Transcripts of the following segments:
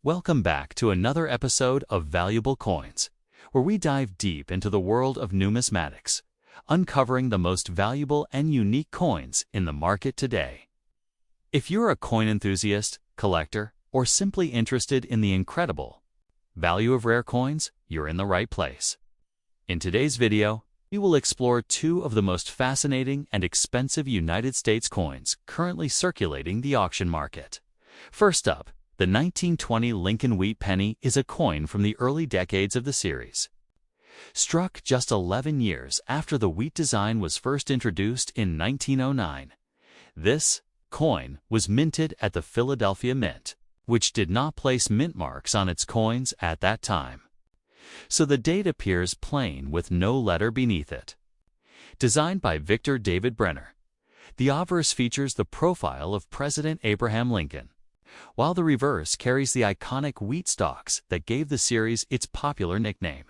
Welcome back to another episode of Valuable Coins, where we dive deep into the world of numismatics, uncovering the most valuable and unique coins in the market today. If you're a coin enthusiast, collector, or simply interested in the incredible value of rare coins, you're in the right place. In today's video, we will explore two of the most fascinating and expensive United States coins currently circulating the auction market. First up, the 1920 Lincoln Wheat Penny is a coin from the early decades of the series. Struck just 11 years after the wheat design was first introduced in 1909, this coin was minted at the Philadelphia Mint, which did not place mint marks on its coins at that time. So the date appears plain with no letter beneath it. Designed by Victor David Brenner, the obverse features the profile of President Abraham Lincoln, while the reverse carries the iconic wheat stalks that gave the series its popular nickname.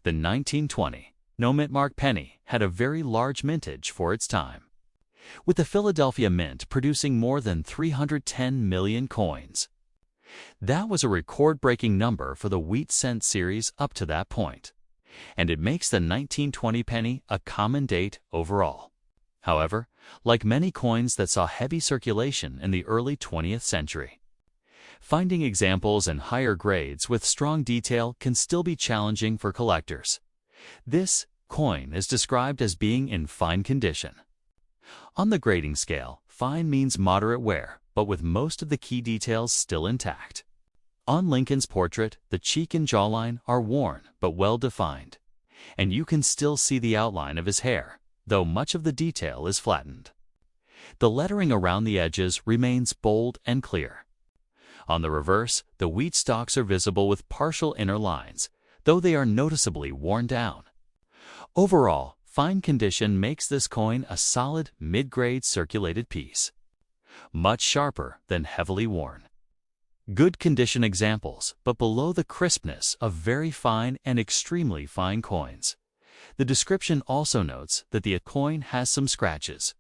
The 1920 no mint mark penny had a very large mintage for its time, with the Philadelphia Mint producing more than 310 million coins. That was a record-breaking number for the wheat cent series up to that point, and it makes the 1920 penny a common date overall. However, like many coins that saw heavy circulation in the early 20th century, finding examples in higher grades with strong detail can still be challenging for collectors. This coin is described as being in fine condition. On the grading scale, fine means moderate wear, but with most of the key details still intact. On Lincoln's portrait, the cheek and jawline are worn but well defined, and you can still see the outline of his hair, though much of the detail is flattened. The lettering around the edges remains bold and clear. On the reverse, the wheat stalks are visible with partial inner lines, though they are noticeably worn down. Overall, fine condition makes this coin a solid mid-grade circulated piece, much sharper than heavily worn. Good condition examples, but below the crispness of very fine and extremely fine coins. The description also notes that the coin has some scratches.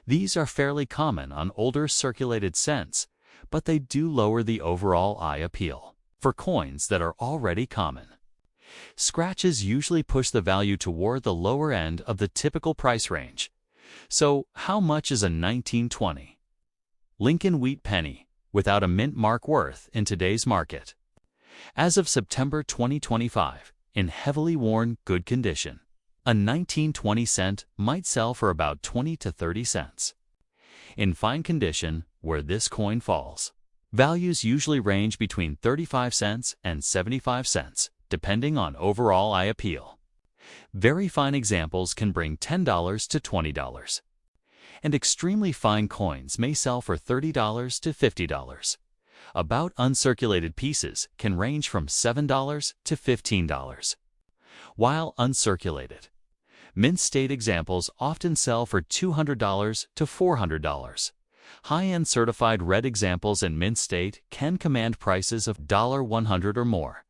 These are fairly common on older circulated cents, but they do lower the overall eye appeal for coins that are already common. Scratches usually push the value toward the lower end of the typical price range. So, how much is a 1920 Lincoln Wheat Penny without a mint mark worth in today's market? As of September 2025, in heavily worn, good condition, a 1920 cent might sell for about 20 to 30 cents. In fine condition, where this coin falls, values usually range between 35 cents and 75 cents, depending on overall eye appeal. Very fine examples can bring $10 to $20, and extremely fine coins may sell for $30 to $50. About uncirculated pieces can range from $7 to $15. While uncirculated, mint state examples often sell for $200 to $400. High-end certified red examples in mint state can command prices of $100 or more.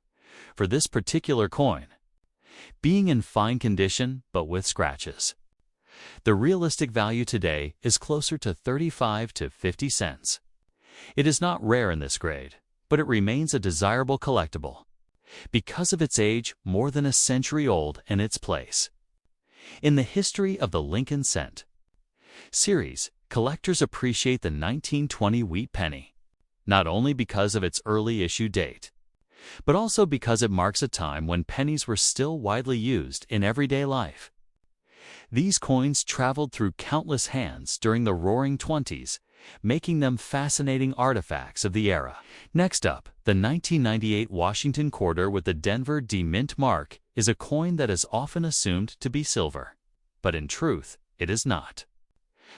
For this particular coin, being in fine condition but with scratches, the realistic value today is closer to 35 to 50 cents. It is not rare in this grade, but it remains a desirable collectible because of its age, more than a century old, and its place in the history of the Lincoln cent series. Collectors appreciate the 1920 wheat penny, not only because of its early issue date, but also because it marks a time when pennies were still widely used in everyday life. These coins traveled through countless hands during the Roaring Twenties, making them fascinating artifacts of the era. Next up, the 1998 Washington quarter with the Denver D Mint mark is a coin that is often assumed to be silver, but in truth, it is not.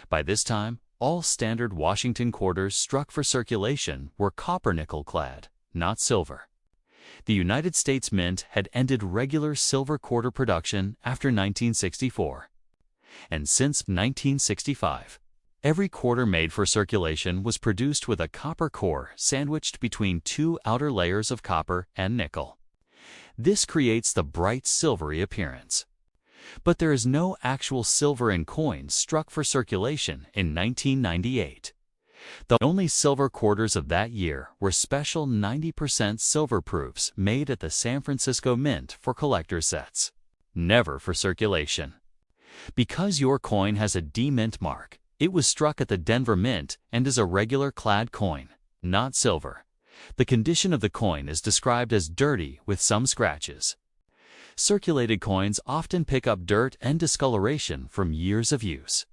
By this time, all standard Washington quarters struck for circulation were copper-nickel clad, not silver. The United States Mint had ended regular silver quarter production after 1964, and since 1965, every quarter made for circulation was produced with a copper core sandwiched between two outer layers of copper and nickel. This creates the bright silvery appearance. But there is no actual silver in coins struck for circulation in 1998. The only silver quarters of that year were special 90% silver proofs made at the San Francisco Mint for collector sets, never for circulation. Because your coin has a D-Mint mark, it was struck at the Denver Mint and is a regular clad coin, not silver. The condition of the coin is described as dirty with some scratches. Circulated coins often pick up dirt and discoloration from years of use,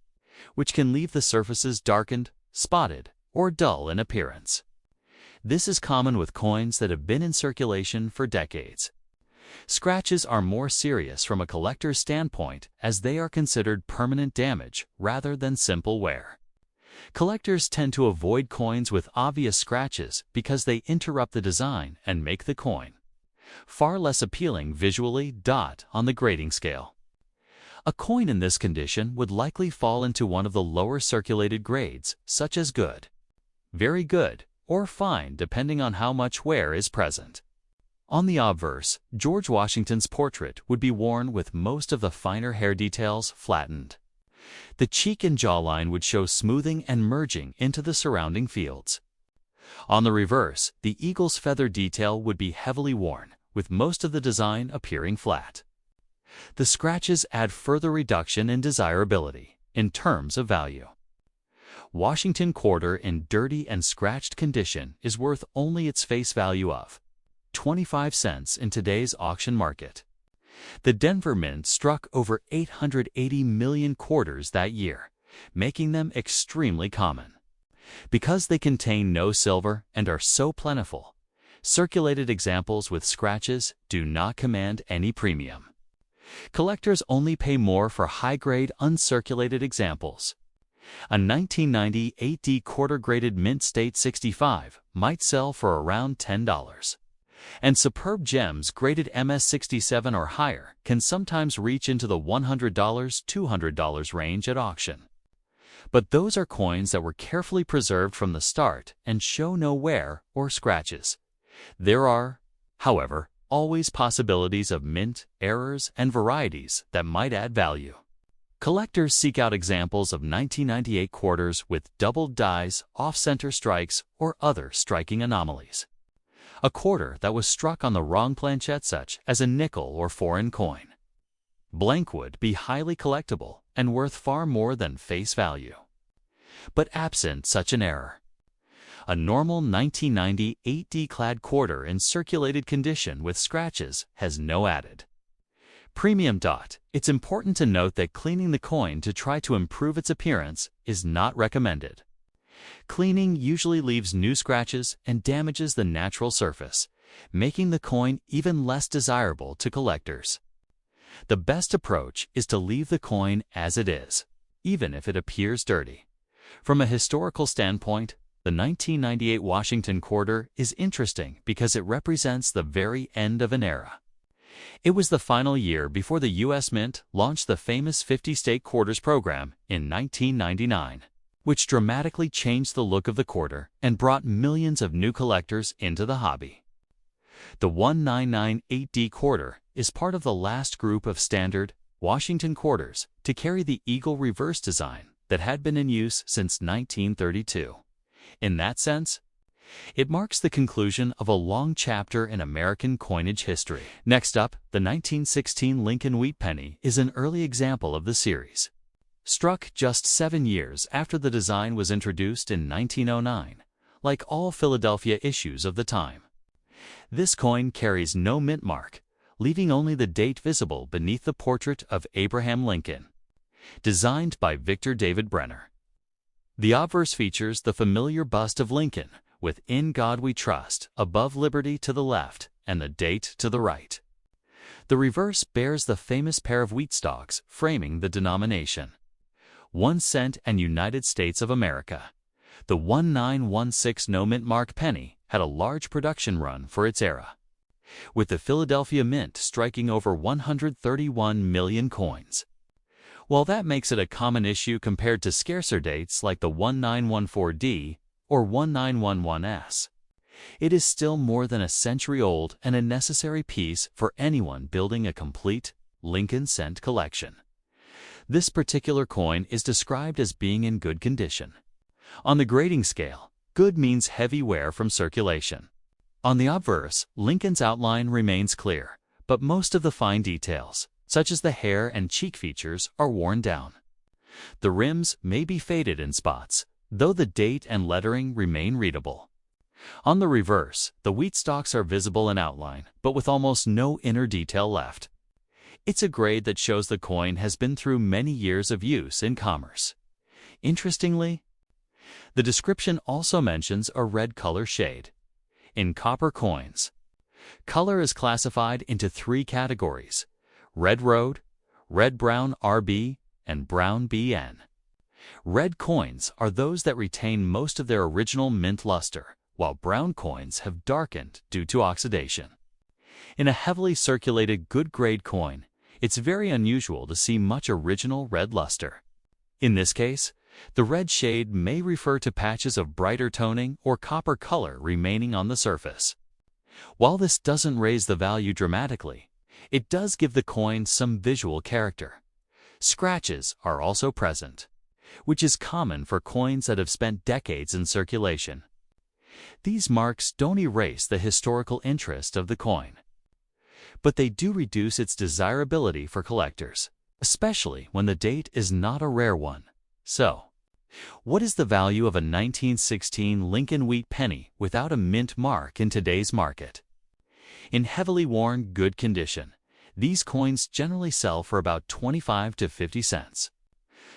which can leave the surfaces darkened, spotted, or dull in appearance. This is common with coins that have been in circulation for decades. Scratches are more serious from a collector's standpoint as they are considered permanent damage rather than simple wear. Collectors tend to avoid coins with obvious scratches because they interrupt the design and make the coin far less appealing visually. On the grading scale, a coin in this condition would likely fall into one of the lower circulated grades, such as good, very good, or fine, depending on how much wear is present. On the obverse, George Washington's portrait would be worn with most of the finer hair details flattened. The cheek and jawline would show smoothing and merging into the surrounding fields. On the reverse, the eagle's feather detail would be heavily worn, with most of the design appearing flat. The scratches add further reduction in desirability in terms of value. Washington quarter in dirty and scratched condition is worth only its face value of 25 cents in today's auction market. The Denver Mint struck over 880 million quarters that year, making them extremely common. Because they contain no silver and are so plentiful, circulated examples with scratches do not command any premium. Collectors only pay more for high-grade uncirculated examples. A 1990 8D quarter-graded Mint State 65 might sell for around $10. And superb gems graded MS 67 or higher can sometimes reach into the $100, $200 range at auction. But those are coins that were carefully preserved from the start and show no wear or scratches. There are, however, always possibilities of mint, errors, and varieties that might add value. Collectors seek out examples of 1998 quarters with doubled dies, off-center strikes, or other striking anomalies. A quarter that was struck on the wrong planchette, such as a nickel or foreign coin, blank, would be highly collectible and worth far more than face value. But absent such an error, a normal 1990 8D clad quarter in circulated condition with scratches has no added premium. It's important to note that cleaning the coin to try to improve its appearance is not recommended. Cleaning usually leaves new scratches and damages the natural surface, making the coin even less desirable to collectors. The best approach is to leave the coin as it is, even if it appears dirty. From a historical standpoint, the 1998 Washington quarter is interesting because it represents the very end of an era. It was the final year before the U.S. Mint launched the famous 50-state quarters program in 1999, which dramatically changed the look of the quarter and brought millions of new collectors into the hobby. The 1998D quarter is part of the last group of standard Washington quarters to carry the eagle reverse design that had been in use since 1932. In that sense, it marks the conclusion of a long chapter in American coinage history. Next up, the 1916 Lincoln Wheat Penny is an early example of the series. Struck just 7 years after the design was introduced in 1909, like all Philadelphia issues of the time. This coin carries no mint mark, leaving only the date visible beneath the portrait of Abraham Lincoln, designed by Victor David Brenner. The obverse features the familiar bust of Lincoln, with "In God We Trust" above liberty to the left and the date to the right. The reverse bears the famous pair of wheat stalks framing the denomination, 1 cent and United States of America. The 1916 no mint mark penny had a large production run for its era, with the Philadelphia Mint striking over 131 million coins. While that makes it a common issue compared to scarcer dates like the 1914D or 1911S, it is still more than a century old and a necessary piece for anyone building a complete Lincoln cent collection. This particular coin is described as being in good condition. On the grading scale, good means heavy wear from circulation. On the obverse, Lincoln's outline remains clear, but most of the fine details, such as the hair and cheek features, are worn down. The rims may be faded in spots, though the date and lettering remain readable. On the reverse, the wheat stalks are visible in outline, but with almost no inner detail left. It's a grade that shows the coin has been through many years of use in commerce. Interestingly, the description also mentions a red color shade. In copper coins, color is classified into 3 categories: red road, red-brown RB, and brown BN. Red coins are those that retain most of their original mint luster, while brown coins have darkened due to oxidation. In a heavily circulated good-grade coin, it's very unusual to see much original red luster. In this case, the red shade may refer to patches of brighter toning or copper color remaining on the surface. While this doesn't raise the value dramatically, it does give the coin some visual character. Scratches are also present, which is common for coins that have spent decades in circulation. These marks don't erase the historical interest of the coin, but they do reduce its desirability for collectors, especially when the date is not a rare one. So, what is the value of a 1916 Lincoln wheat penny without a mint mark in today's market? In heavily worn, good condition, these coins generally sell for about 25 to 50 cents.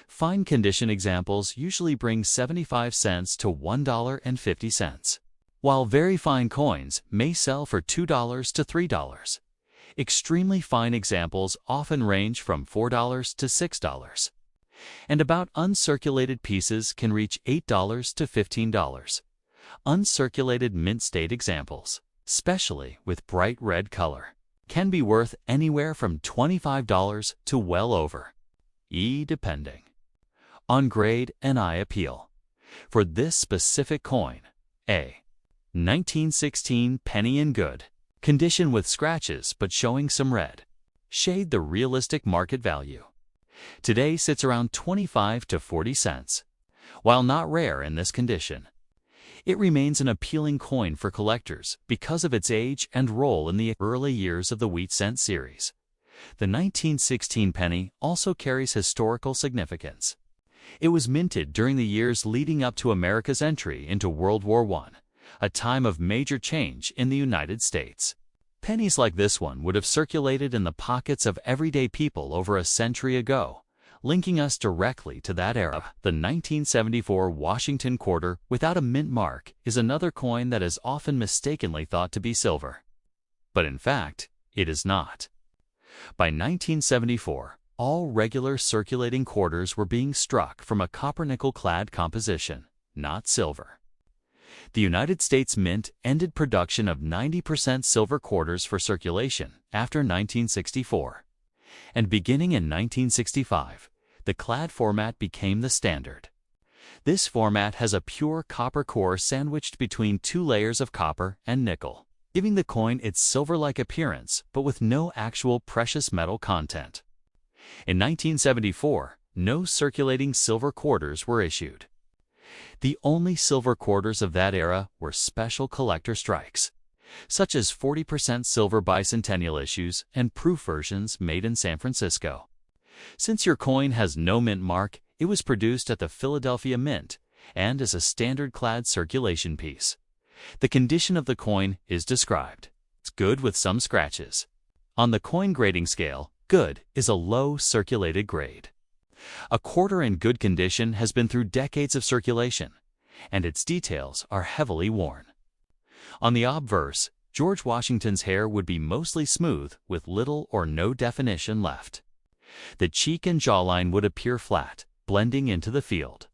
Fine condition examples usually bring 75 cents to $1.50, while very fine coins may sell for $2 to $3. Extremely fine examples often range from $4 to $6. And about uncirculated pieces can reach $8 to $15. Uncirculated mint state examples, especially with bright red color, can be worth anywhere from $25 to well over, depending on grade and eye appeal. For this specific coin, a 1916 penny in good condition with scratches but showing some red shade, the realistic market value today sits around 25 to 40 cents. While not rare in this condition, it remains an appealing coin for collectors because of its age and role in the early years of the wheat cent series. The 1916 penny also carries historical significance. It was minted during the years leading up to America's entry into World War I, a time of major change in the United States. Pennies like this one would have circulated in the pockets of everyday people over a century ago, linking us directly to that era. The 1974 Washington quarter without a mint mark is another coin that is often mistakenly thought to be silver. But in fact, it is not. By 1974, all regular circulating quarters were being struck from a copper-nickel-clad composition, not silver. The United States Mint ended production of 90% silver quarters for circulation after 1964, and beginning in 1965, the clad format became the standard. This format has a pure copper core sandwiched between 2 layers of copper and nickel, giving the coin its silver-like appearance but with no actual precious metal content. In 1974, no circulating silver quarters were issued. The only silver quarters of that era were special collector strikes, such as 40% silver bicentennial issues and proof versions made in San Francisco. Since your coin has no mint mark, it was produced at the Philadelphia Mint and is a standard clad circulation piece. The condition of the coin is described. It's good with some scratches. On the coin grading scale, good is a low circulated grade. A quarter in good condition has been through decades of circulation, and its details are heavily worn. On the obverse, George Washington's hair would be mostly smooth with little or no definition left. The cheek and jawline would appear flat, blending into the field.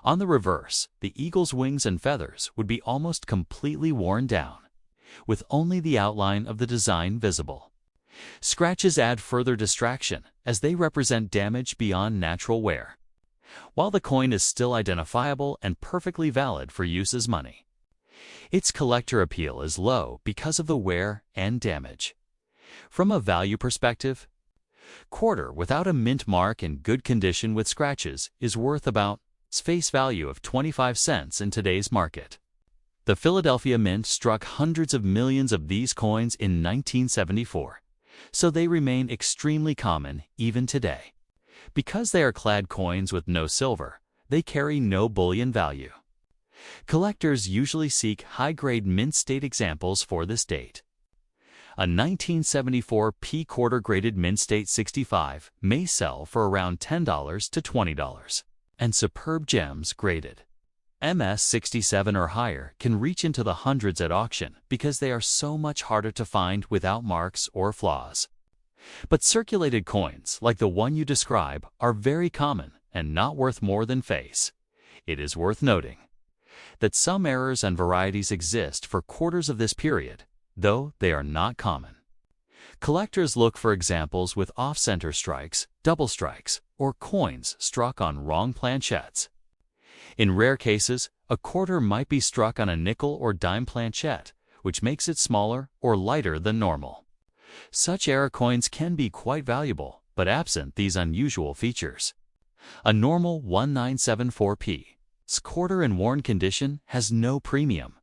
On the reverse, the eagle's wings and feathers would be almost completely worn down, with only the outline of the design visible. Scratches add further distraction as they represent damage beyond natural wear, while the coin is still identifiable and perfectly valid for use as money. Its collector appeal is low because of the wear and damage. From a value perspective, quarter without a mint mark in good condition with scratches is worth about face value of 25 cents in today's market. The Philadelphia Mint struck hundreds of millions of these coins in 1974, so they remain extremely common even today. Because they are clad coins with no silver, they carry no bullion value. Collectors usually seek high-grade mint state examples for this date. A 1974 P-quarter graded mint state 65 may sell for around $10 to $20, and superb gems graded MS 67 or higher can reach into the hundreds at auction because they are so much harder to find without marks or flaws. But circulated coins, like the one you describe, are very common and not worth more than face. It is worth noting that some errors and varieties exist for quarters of this period, though they are not common. Collectors look for examples with off-center strikes, double strikes, or coins struck on wrong planchettes. In rare cases, a quarter might be struck on a nickel or dime planchette, which makes it smaller or lighter than normal. Such error coins can be quite valuable, but absent these unusual features. A normal 1974P's quarter in worn condition has no premium.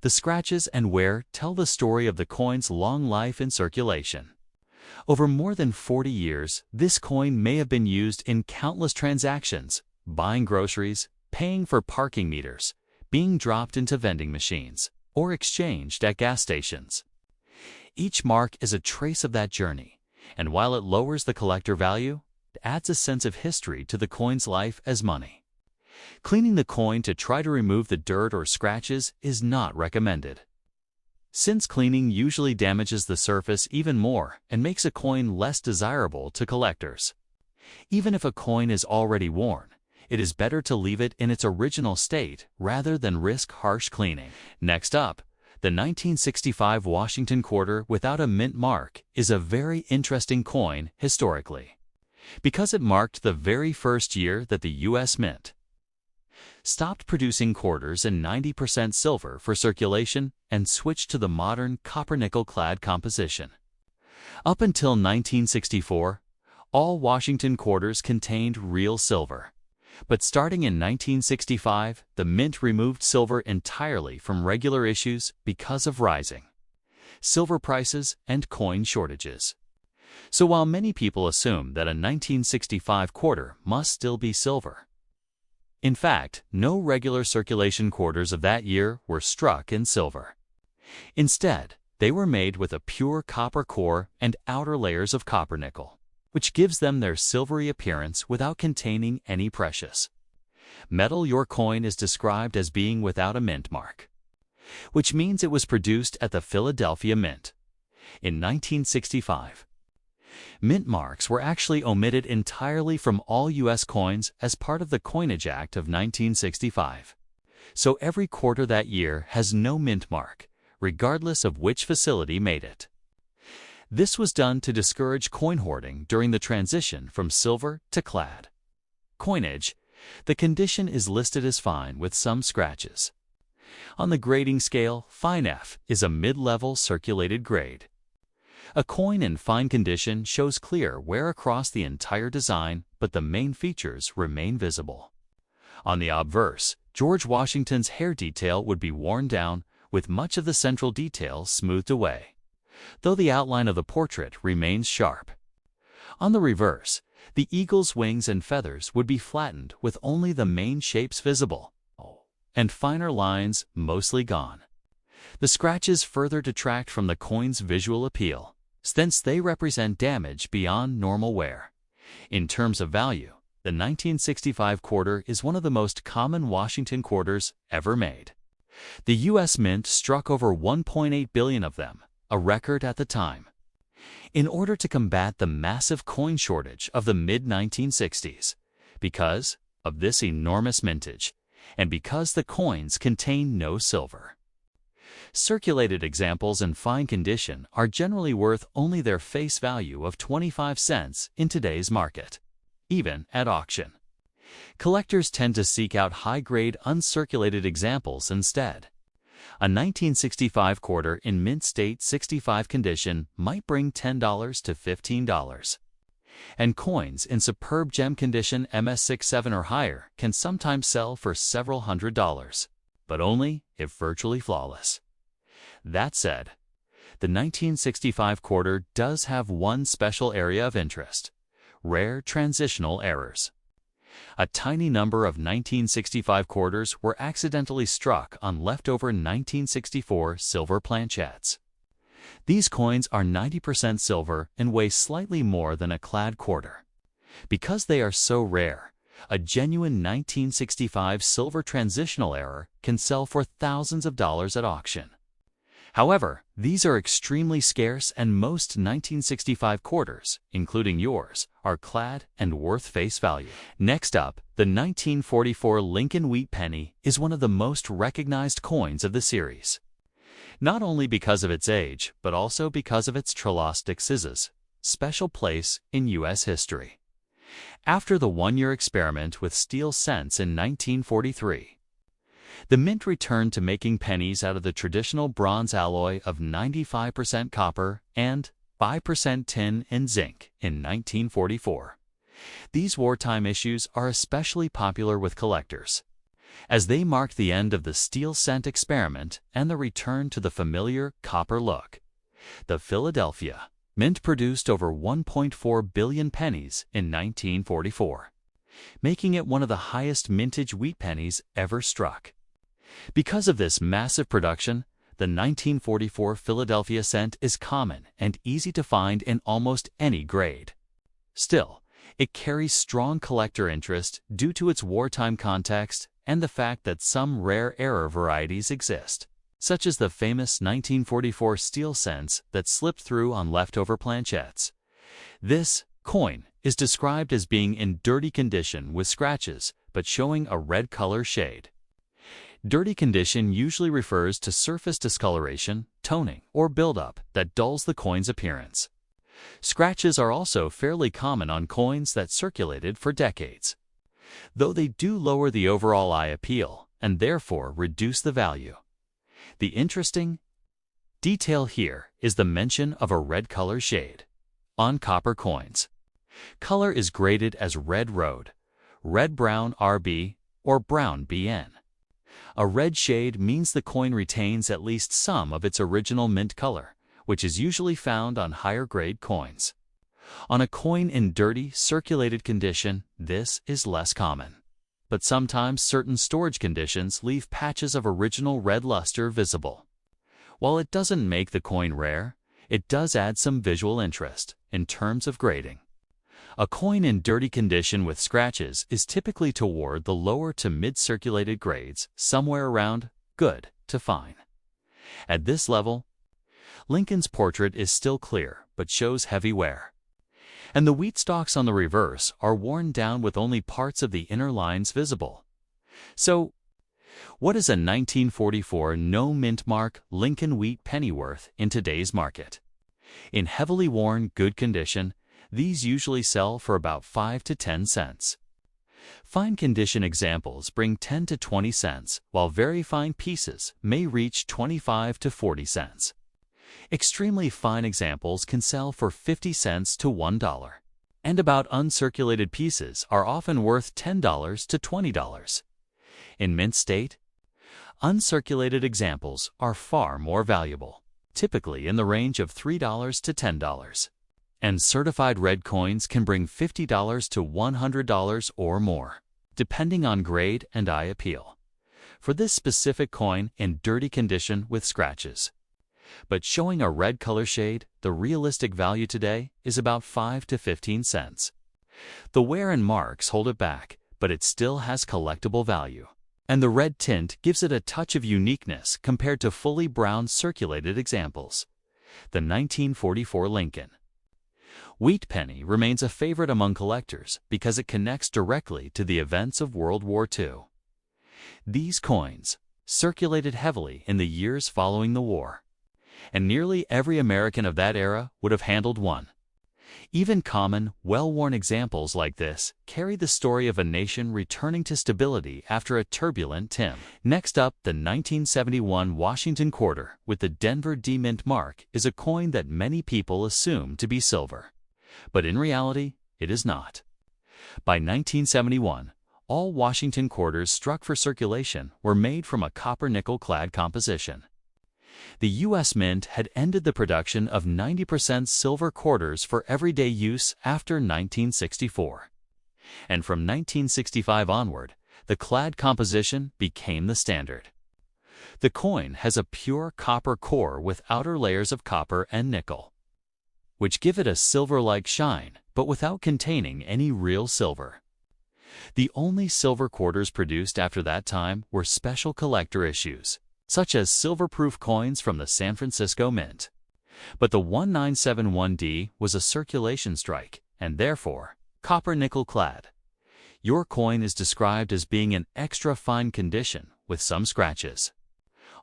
The scratches and wear tell the story of the coin's long life in circulation. Over more than 40 years, this coin may have been used in countless transactions, buying groceries, paying for parking meters, being dropped into vending machines, or exchanged at gas stations. Each mark is a trace of that journey, and while it lowers the collector value, it adds a sense of history to the coin's life as money. Cleaning the coin to try to remove the dirt or scratches is not recommended, since cleaning usually damages the surface even more and makes a coin less desirable to collectors. Even if a coin is already worn, it is better to leave it in its original state rather than risk harsh cleaning. Next up, the 1965 Washington quarter without a mint mark is a very interesting coin historically, because it marked the very first year that the U.S. Mint stopped producing quarters in 90% silver for circulation and switched to the modern copper-nickel clad composition. Up until 1964, all Washington quarters contained real silver. But starting in 1965, the Mint removed silver entirely from regular issues because of rising silver prices and coin shortages. So while many people assume that a 1965 quarter must still be silver, in fact, no regular circulation quarters of that year were struck in silver. Instead, they were made with a pure copper core and outer layers of copper-nickel, which gives them their silvery appearance without containing any precious metal. Your coin is described as being without a mint mark, which means it was produced at the Philadelphia Mint. In 1965, mint marks were actually omitted entirely from all U.S. coins as part of the Coinage Act of 1965. So every quarter that year has no mint mark, regardless of which facility made it. This was done to discourage coin hoarding during the transition from silver to clad coinage. The condition is listed as fine with some scratches. On the grading scale, fine F is a mid-level circulated grade. A coin in fine condition shows clear wear across the entire design, but the main features remain visible. On the obverse, George Washington's hair detail would be worn down, with much of the central detail smoothed away, though the outline of the portrait remains sharp. On the reverse, the eagle's wings and feathers would be flattened with only the main shapes visible, and finer lines mostly gone. The scratches further detract from the coin's visual appeal, since they represent damage beyond normal wear. In terms of value, the 1965 quarter is one of the most common Washington quarters ever made. The U.S. Mint struck over 1.8 billion of them, a record at the time. In order to combat the massive coin shortage of the mid-1960s, because of this enormous mintage, and because the coins contain no silver, circulated examples in fine condition are generally worth only their face value of 25 cents in today's market, even at auction. Collectors tend to seek out high-grade uncirculated examples instead. A 1965 quarter in mint state 65 condition might bring $10 to $15. And coins in superb gem condition MS67 or higher can sometimes sell for several $100s, but only if virtually flawless. That said, the 1965 quarter does have one special area of interest: rare transitional errors. A tiny number of 1965 quarters were accidentally struck on leftover 1964 silver planchettes. These coins are 90% silver and weigh slightly more than a clad quarter. Because they are so rare, a genuine 1965 silver transitional error can sell for thousands of dollars at auction. However, these are extremely scarce, and most 1965 quarters, including yours, are clad and worth face value. Next up, the 1944 Lincoln Wheat Penny is one of the most recognized coins of the series. Not only because of its age, but also because of its Trelostic scissors, special place in U.S. history. After the one-year experiment with steel cents in 1943, the Mint returned to making pennies out of the traditional bronze alloy of 95% copper and 5% tin and zinc in 1944. These wartime issues are especially popular with collectors, as they mark the end of the steel cent experiment and the return to the familiar copper look. The Philadelphia Mint produced over 1.4 billion pennies in 1944, making it one of the highest mintage wheat pennies ever struck. Because of this massive production, the 1944 Philadelphia cent is common and easy to find in almost any grade. Still, it carries strong collector interest due to its wartime context and the fact that some rare error varieties exist, such as the famous 1944 steel cents that slipped through on leftover planchettes. This coin is described as being in dirty condition with scratches, but showing a red color shade. Dirty condition usually refers to surface discoloration, toning, or buildup that dulls the coin's appearance. Scratches are also fairly common on coins that circulated for decades, though they do lower the overall eye appeal and therefore reduce the value. The interesting detail here is the mention of a red color shade on copper coins. Color is graded as red road, red-brown RB, or brown BN. A red shade means the coin retains at least some of its original mint color, which is usually found on higher-grade coins. On a coin in dirty, circulated condition, this is less common. But sometimes certain storage conditions leave patches of original red luster visible. While it doesn't make the coin rare, it does add some visual interest in terms of grading. A coin in dirty condition with scratches is typically toward the lower to mid-circulated grades, somewhere around good to fine. At this level, Lincoln's portrait is still clear but shows heavy wear, and the wheat stalks on the reverse are worn down with only parts of the inner lines visible. So, what is a 1944 no mint mark Lincoln Wheat Penny worth in today's market? In heavily worn, good condition, these usually sell for about 5 to 10 cents. Fine condition examples bring 10 to 20 cents, while very fine pieces may reach 25 to 40 cents. Extremely fine examples can sell for 50 cents to $1, and about uncirculated pieces are often worth $10 to $20. In mint state, uncirculated examples are far more valuable, typically in the range of $3 to $10. And certified red coins can bring $50 to $100 or more, depending on grade and eye appeal, for this specific coin in dirty condition with scratches. But showing a red color shade, the realistic value today is about 5 to 15 cents. The wear and marks hold it back, but it still has collectible value, and the red tint gives it a touch of uniqueness compared to fully brown circulated examples. The 1944 Lincoln Wheat Penny remains a favorite among collectors because it connects directly to the events of World War II. These coins circulated heavily in the years following the war, and nearly every American of that era would have handled one. Even common, well-worn examples like this carry the story of a nation returning to stability after a turbulent time. Next up, the 1971 Washington Quarter with the Denver D Mint mark is a coin that many people assume to be silver. But in reality, it is not. By 1971, all Washington quarters struck for circulation were made from a copper-nickel-clad composition. The U.S. Mint had ended the production of 90% silver quarters for everyday use after 1964. And from 1965 onward, the clad composition became the standard. The coin has a pure copper core with outer layers of copper and nickel, which give it a silver-like shine, but without containing any real silver. The only silver quarters produced after that time were special collector issues, such as silver-proof coins from the San Francisco Mint. But the 1971D was a circulation strike, and therefore, copper-nickel clad. Your coin is described as being in extra fine condition with some scratches.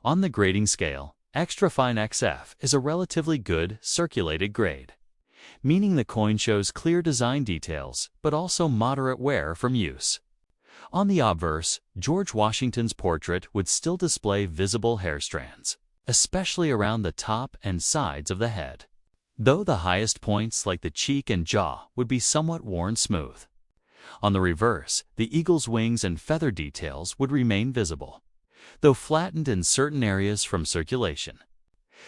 On the grading scale, extra fine XF is a relatively good circulated grade, meaning the coin shows clear design details but also moderate wear from use. On the obverse, George Washington's portrait would still display visible hair strands, especially around the top and sides of the head, though the highest points like the cheek and jaw would be somewhat worn smooth. On the reverse, the eagle's wings and feather details would remain visible, though flattened in certain areas from circulation.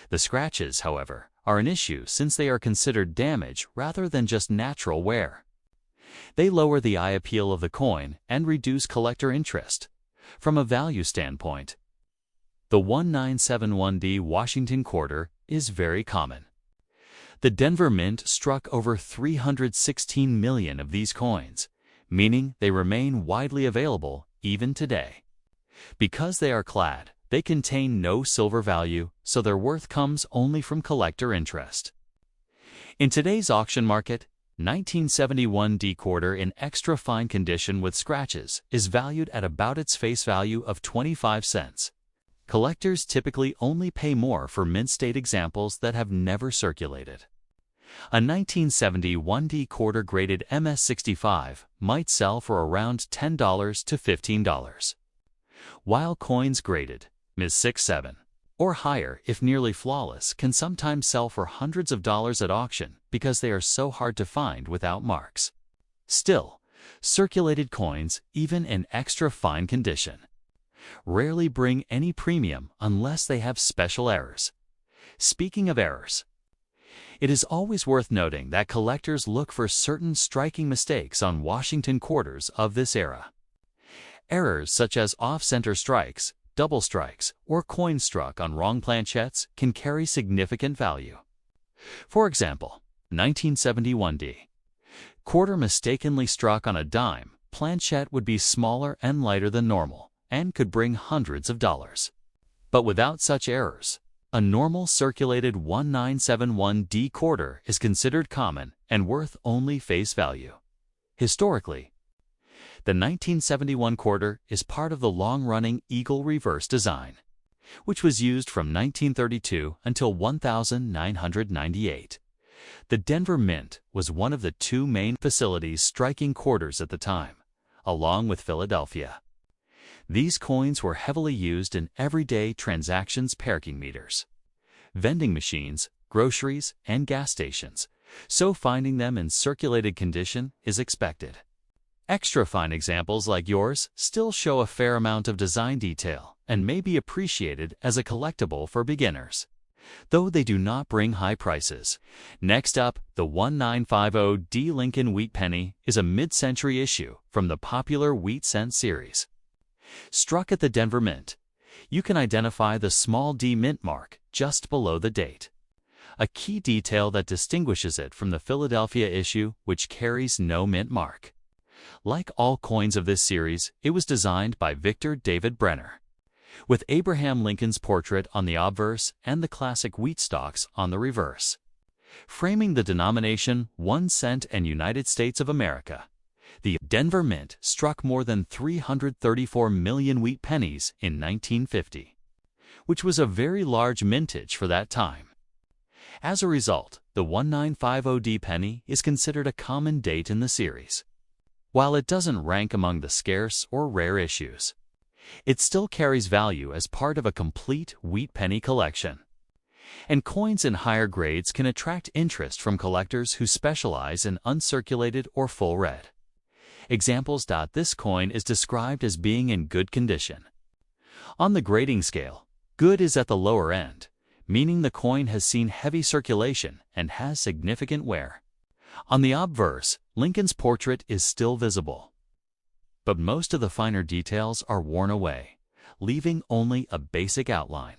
The scratches, however, are an issue since they are considered damage rather than just natural wear. They lower the eye appeal of the coin and reduce collector interest. From a value standpoint, the 1971D Washington quarter is very common. The Denver Mint struck over 316 million of these coins, meaning they remain widely available even today. Because they are clad, they contain no silver value, so their worth comes only from collector interest. In today's auction market, 1971D quarter in extra fine condition with scratches is valued at about its face value of 25 cents. Collectors typically only pay more for mint state examples that have never circulated. A 1971D quarter graded MS65 might sell for around $10 to $15, while coins graded MS67 or higher, if nearly flawless, can sometimes sell for hundreds of dollars at auction because they are so hard to find without marks. Still, circulated coins, even in extra fine condition, rarely bring any premium unless they have special errors. Speaking of errors, it is always worth noting that collectors look for certain striking mistakes on Washington quarters of this era. Errors such as off-center strikes, double strikes, or coins struck on wrong planchettes can carry significant value. For example, 1971D quarter mistakenly struck on a dime planchette would be smaller and lighter than normal and could bring hundreds of dollars. But without such errors, a normal circulated 1971D quarter is considered common and worth only face value. Historically, the 1971 quarter is part of the long-running eagle reverse design, which was used from 1932 until 1998. The Denver Mint was one of the two main facilities striking quarters at the time, along with Philadelphia. These coins were heavily used in everyday transactions, parking meters, vending machines, groceries, and gas stations, so finding them in circulated condition is expected. Extra fine examples like yours still show a fair amount of design detail and may be appreciated as a collectible for beginners, though they do not bring high prices. Next up, the 1950D Lincoln Wheat Penny is a mid-century issue from the popular Wheat Cent series. Struck at the Denver Mint, you can identify the small d mint mark just below the date, a key detail that distinguishes it from the Philadelphia issue, which carries no mint mark. Like all coins of this series, it was designed by Victor David Brenner, with Abraham Lincoln's portrait on the obverse and the classic wheat stalks on the reverse, framing the denomination 1 cent and United States of America. The Denver Mint struck more than 334 million wheat pennies in 1950, which was a very large mintage for that time. As a result, the 1950D penny is considered a common date in the series. While it doesn't rank among the scarce or rare issues, it still carries value as part of a complete wheat penny collection. And coins in higher grades can attract interest from collectors who specialize in uncirculated or full red. Examples. This coin is described as being in good condition. On the grading scale, good is at the lower end, meaning the coin has seen heavy circulation and has significant wear. On the obverse, Lincoln's portrait is still visible, but most of the finer details are worn away, leaving only a basic outline.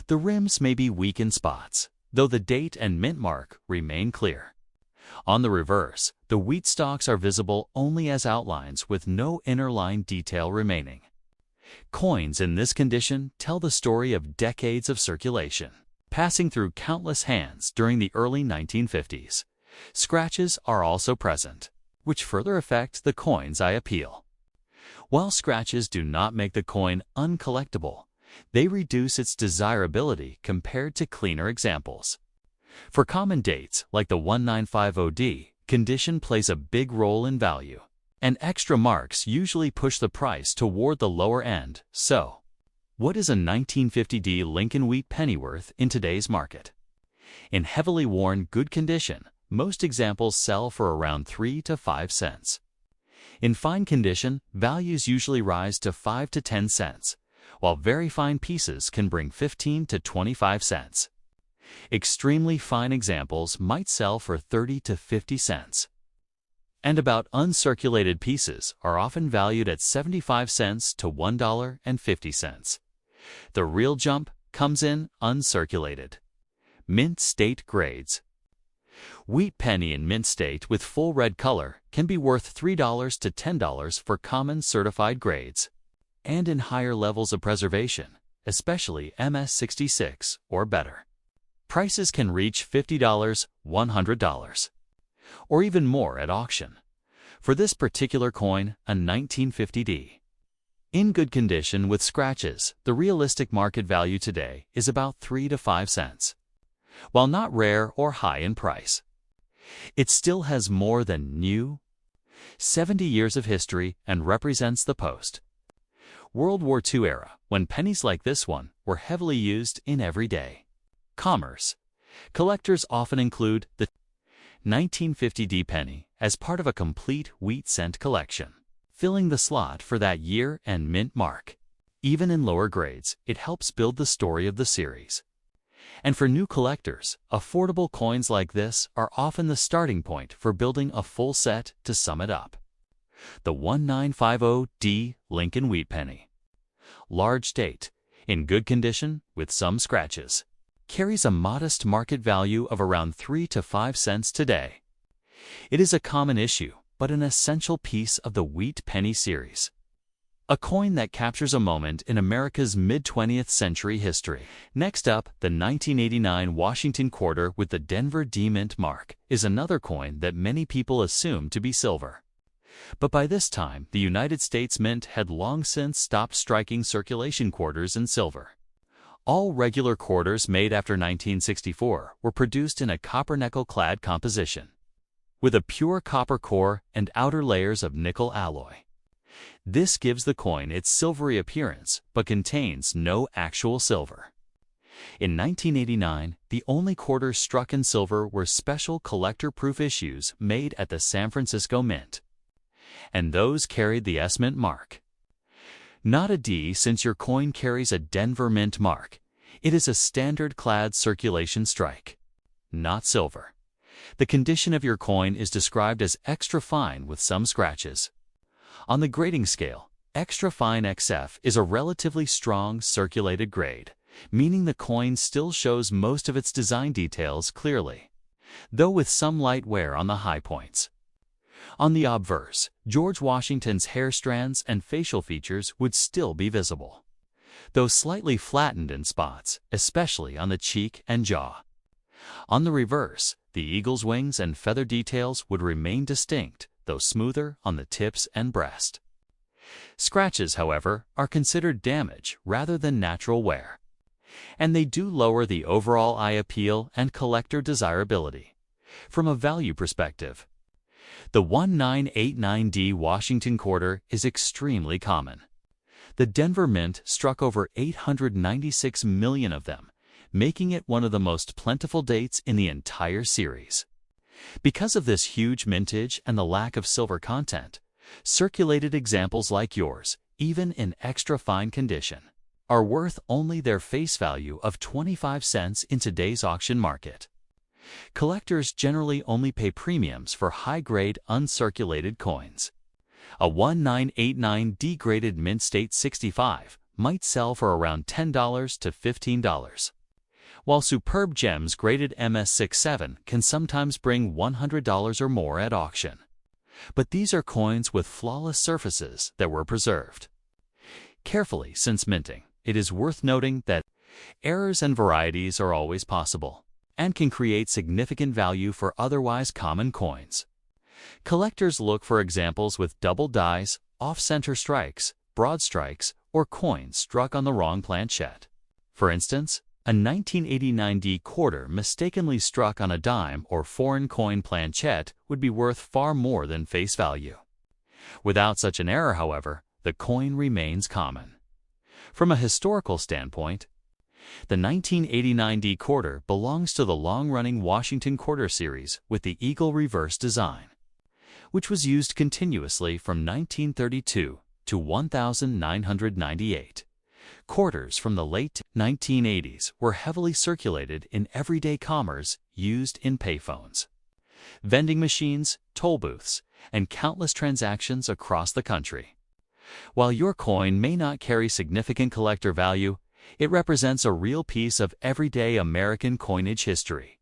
The rims may be weak in spots, though the date and mint mark remain clear. On the reverse, the wheat stalks are visible only as outlines with no inner line detail remaining. Coins in this condition tell the story of decades of circulation, passing through countless hands during the early 1950s. Scratches are also present, which further affect the coin's eye appeal. While scratches do not make the coin uncollectible, they reduce its desirability compared to cleaner examples. For common dates like the 1950D, condition plays a big role in value, and extra marks usually push the price toward the lower end. So, what is a 1950D Lincoln wheat penny worth in today's market? In heavily worn, good condition, most examples sell for around 3 to 5 cents. In fine condition, values usually rise to 5 to 10 cents, while very fine pieces can bring 15 to 25 cents. Extremely fine examples might sell for 30 to 50 cents. And about uncirculated pieces are often valued at 75 cents to $1.50. The real jump comes in uncirculated. Mint state grades. Wheat penny in mint state with full red color can be worth $3 to $10 for common certified grades, and in higher levels of preservation, especially MS66 or better, prices can reach $50, $100, or even more at auction. For this particular coin, a 1950D. In good condition with scratches, the realistic market value today is about 3 to 5 cents. While not rare or high in price, it still has more than new 70 years of history and represents the post-World War II era, when pennies like this one were heavily used in everyday commerce. Collectors often include the 1950D penny as part of a complete wheat cent collection, filling the slot for that year and mint mark. Even in lower grades, it helps build the story of the series. And for new collectors, affordable coins like this are often the starting point for building a full set. To sum it up, the 1950D Lincoln wheat penny, large date, in good condition with some scratches, carries a modest market value of around 3 to 5 cents today. It is a common issue, but an essential piece of the wheat penny series. A coin that captures a moment in America's mid-20th century history. Next up, the 1989 Washington quarter with the Denver D Mint mark is another coin that many people assume to be silver. But by this time, the United States Mint had long since stopped striking circulation quarters in silver. All regular quarters made after 1964 were produced in a copper nickel-clad composition, with a pure copper core and outer layers of nickel alloy. This gives the coin its silvery appearance, but contains no actual silver. In 1989, the only quarters struck in silver were special collector-proof issues made at the San Francisco Mint, and those carried the S Mint mark. Not a D, since your coin carries a Denver Mint mark. It is a standard-clad circulation strike, not silver. The condition of your coin is described as extra fine with some scratches. On the grading scale, extra fine XF is a relatively strong circulated grade, meaning the coin still shows most of its design details clearly, though with some light wear on the high points. On the obverse, George Washington's hair strands and facial features would still be visible, though slightly flattened in spots, especially on the cheek and jaw. On the reverse, the eagle's wings and feather details would remain distinct, though smoother on the tips and breast. Scratches, however, are considered damage rather than natural wear, and they do lower the overall eye appeal and collector desirability. From a value perspective, the 1989D Washington quarter is extremely common. The Denver Mint struck over 896 million of them, making it one of the most plentiful dates in the entire series. Because of this huge mintage and the lack of silver content, circulated examples like yours, even in extra fine condition, are worth only their face value of 25 cents in today's auction market. Collectors generally only pay premiums for high-grade uncirculated coins. A 1989 D-graded mint state 65 might sell for around $10 to $15, while superb gems graded MS67 can sometimes bring $100 or more at auction. But these are coins with flawless surfaces that were preserved carefully since minting. It is worth noting that errors and varieties are always possible and can create significant value for otherwise common coins. Collectors look for examples with double dies, off-center strikes, broad strikes, or coins struck on the wrong planchette. For instance, a 1989 D quarter mistakenly struck on a dime or foreign coin planchette would be worth far more than face value. Without such an error, however, the coin remains common. From a historical standpoint, the 1989 D quarter belongs to the long-running Washington quarter series with the eagle reverse design, which was used continuously from 1932 to 1998. Quarters from the late 1980s were heavily circulated in everyday commerce used in payphones, vending machines, toll booths, and countless transactions across the country. While your coin may not carry significant collector value, it represents a real piece of everyday American coinage history.